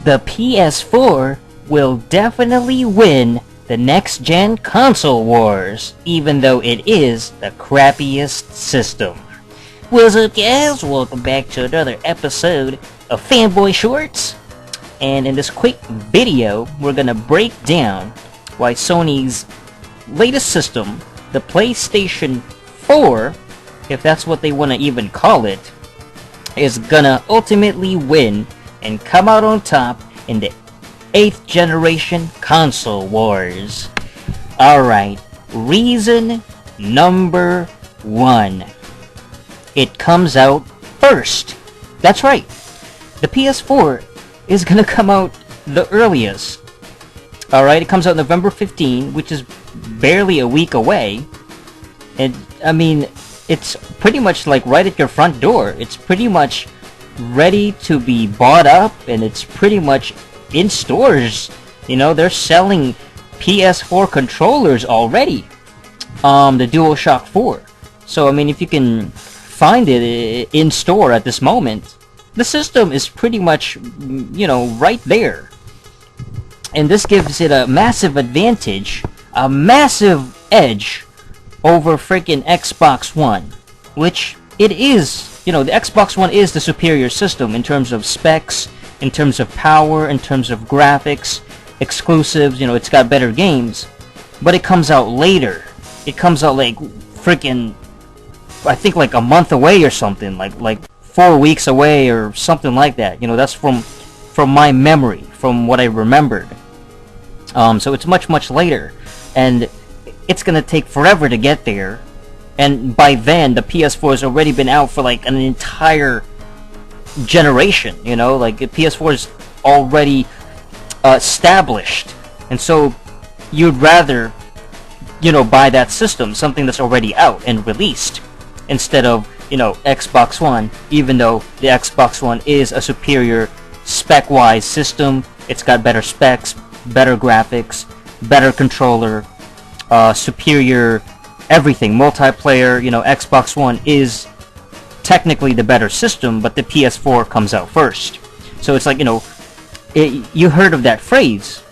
The PS4 will definitely win the next-gen console wars, even though it is the crappiest system. What's up, guys? Welcome back to another episode of Fanboy Shorts. And in this quick video, we're gonna break down why Sony's latest system, the PlayStation 4, if that's what they want to even call it, is gonna ultimately win and come out on top in the 8th generation console wars. Alright, reason number 1. It comes out first. That's right. The PS4 is gonna come out the earliest. Alright, it comes out November 15, which is barely a week away. And, I mean, it's pretty much like right at your front door. It's pretty much ready to be bought up, and it's pretty much in stores. You know, they're selling PS4 controllers already. The DualShock 4. So, I mean, if you can find it in store at this moment, the system is pretty much, you know, right there. And this gives it a massive advantage, a massive edge over freaking Xbox One, which it is. You know, the Xbox One is the superior system in terms of specs, in terms of power, in terms of graphics, exclusives. You know, it's got better games, but it comes out later. It comes out like freaking, I think like a month away or something, like 4 weeks away or something like that. You know, that's from my memory, from what I remembered. So it's much later, and it's gonna take forever to get there. And by then, the PS4 has already been out for like an entire generation. You know, like the PS4 is already established, and so you'd rather, you know, buy that system, something that's already out and released, instead of, you know, Xbox One. Even though the Xbox One is a superior spec-wise system, it's got better specs, better graphics, better controller, superior everything, multiplayer. You know, Xbox One is technically the better system, but the PS4 comes out first. So it's like, you know, you heard of that phrase,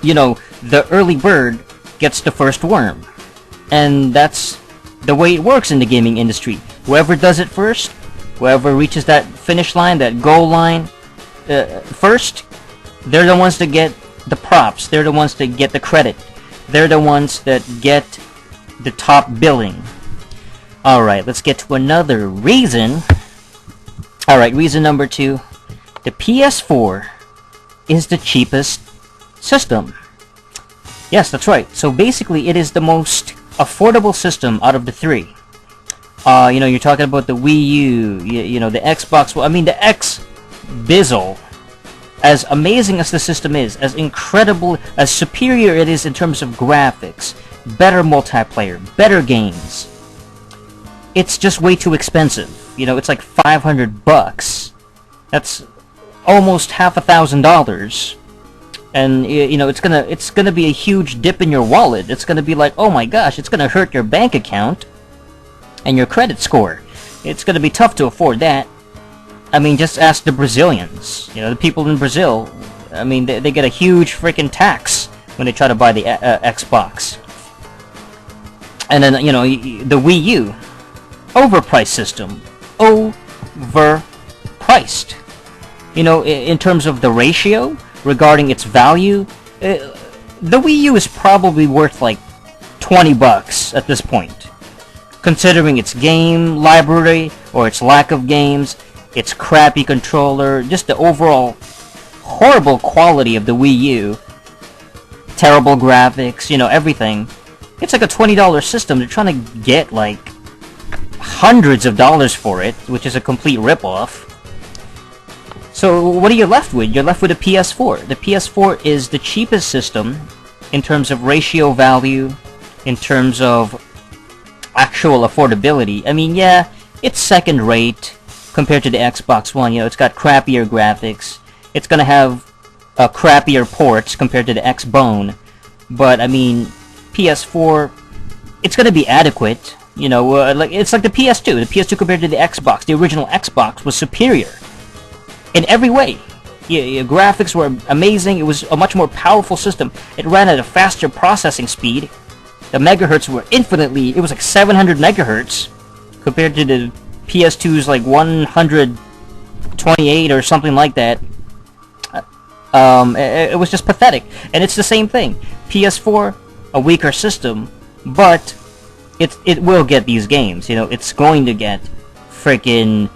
you know, the early bird gets the first worm. And that's the way it works in the gaming industry. Whoever does it first, whoever reaches that finish line, that goal line first, they're the ones that get the props. They're the ones that get the credit. They're the ones that get the top billing. Alright, let's get to another reason. Alright, reason number 2. The PS4 is the cheapest system. Yes, that's right. So basically, it is the most affordable system out of the 3. You know, you're talking about the Wii U, you know, the Xbox. I mean, the X-Bizzle. As amazing as the system is, as incredible, as superior it is in terms of graphics, better multiplayer, better games, it's just way too expensive. You know, it's like $500. That's almost $1,000. And, you know, it's gonna be a huge dip in your wallet. It's gonna be like, oh my gosh, it's gonna hurt your bank account and your credit score. It's gonna be tough to afford that. I mean, just ask the Brazilians. You know, the people in Brazil, I mean, they get a huge freaking tax when they try to buy the Xbox. And then, you know, the Wii U, overpriced system. Overpriced. You know, in terms of the ratio, regarding its value, the Wii U is probably worth like $20 at this point. Considering its game library, or its lack of games, its crappy controller, just the overall horrible quality of the Wii U, terrible graphics, you know, everything. It's like a $20 system. They're trying to get like hundreds of dollars for it, which is a complete ripoff. So what are you left with? You're left with a PS4. The PS4 is the cheapest system in terms of ratio value, in terms of actual affordability. I mean, yeah, it's second rate compared to the Xbox One. You know, it's got crappier graphics. It's gonna have crappier ports compared to the Xbone. But I mean, PS4, it's gonna be adequate. You know, like it's like the PS2. The PS2 compared to the Xbox, the original Xbox was superior in every way. Yeah, graphics were amazing. It was a much more powerful system. It ran at a faster processing speed. The megahertz were infinitely. It was like 700 megahertz compared to the PS2's like 128 or something like that. It was just pathetic. And it's the same thing. PS4, a weaker system, but it will get these games. You know, it's going to get freaking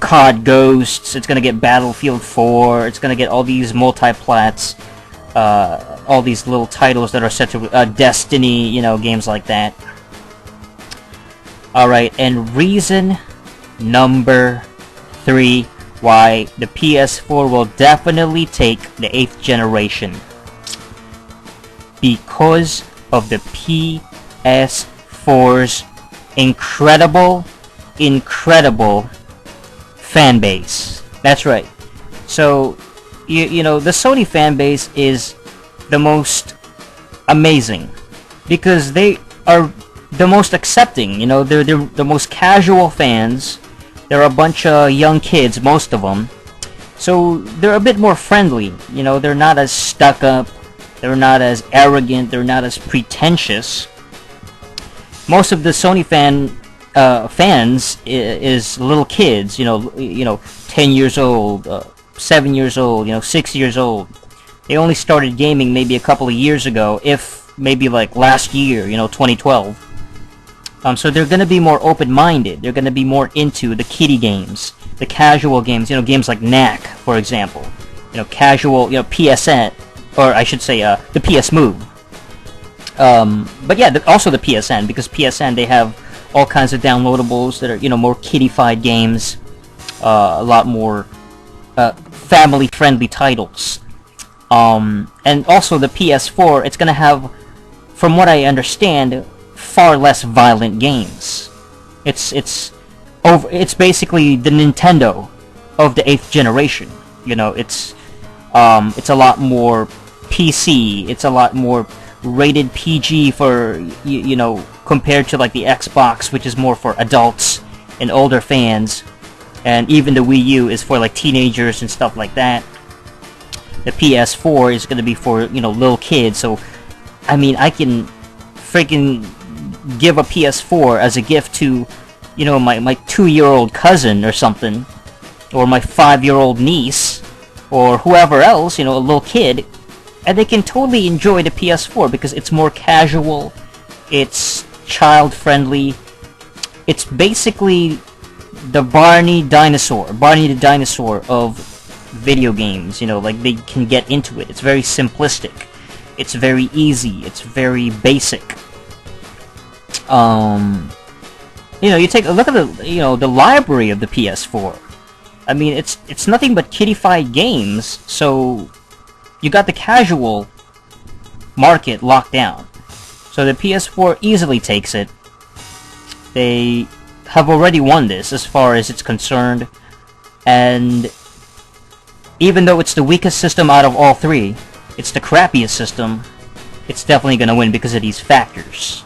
COD Ghosts. It's going to get Battlefield 4. It's going to get all these multi-plats. All these little titles that are set to Destiny, you know, games like that. Alright, and reason number 3 why the PS4 will definitely take the 8th generation. Because of the PS4's incredible fan base. That's right. So, you know, the Sony fan base is the most amazing because they are the most accepting. You know, they're the most casual fans. They're a bunch of young kids, most of them. So they're a bit more friendly. You know, they're not as stuck up. They're not as arrogant. They're not as pretentious. Most of the Sony fans is little kids. You know, 10 years old, 7 years old. You know, 6 years old. They only started gaming maybe a couple of years ago, if maybe like last year. You know, 2012. So they're going to be more open-minded. They're going to be more into the kiddie games, the casual games. You know, games like Knack, for example. You know, casual. You know, PSN, or I should say, the PS Move. But yeah, also the PSN, because PSN, they have all kinds of downloadables that are, you know, more kiddie-fied games, a lot more family-friendly titles. And also the PS4, it's going to have, from what I understand, far less violent games. It's basically the Nintendo of the 8th generation. You know, it's a lot more PC. It's a lot more rated PG for you know, compared to like the Xbox, which is more for adults and older fans, and even the Wii U is for like teenagers and stuff like that. The PS4 is going to be for, you know, little kids. So I mean, I can freaking give a PS4 as a gift to, you know, my 2-year-old cousin or something, or my 5-year-old niece, or whoever else, you know, a little kid, and they can totally enjoy the PS4 because it's more casual, it's child-friendly, it's basically the Barney the dinosaur of video games. You know, like, they can get into it. It's very simplistic, it's very easy, it's very basic. You know, you take a look at the, you know, the library of the PS4. I mean, it's nothing but kiddie-fied games, so you got the casual market locked down. So the PS4 easily takes it. They have already won this as far as it's concerned, and even though it's the weakest system out of all three, it's the crappiest system, it's definitely gonna win because of these factors.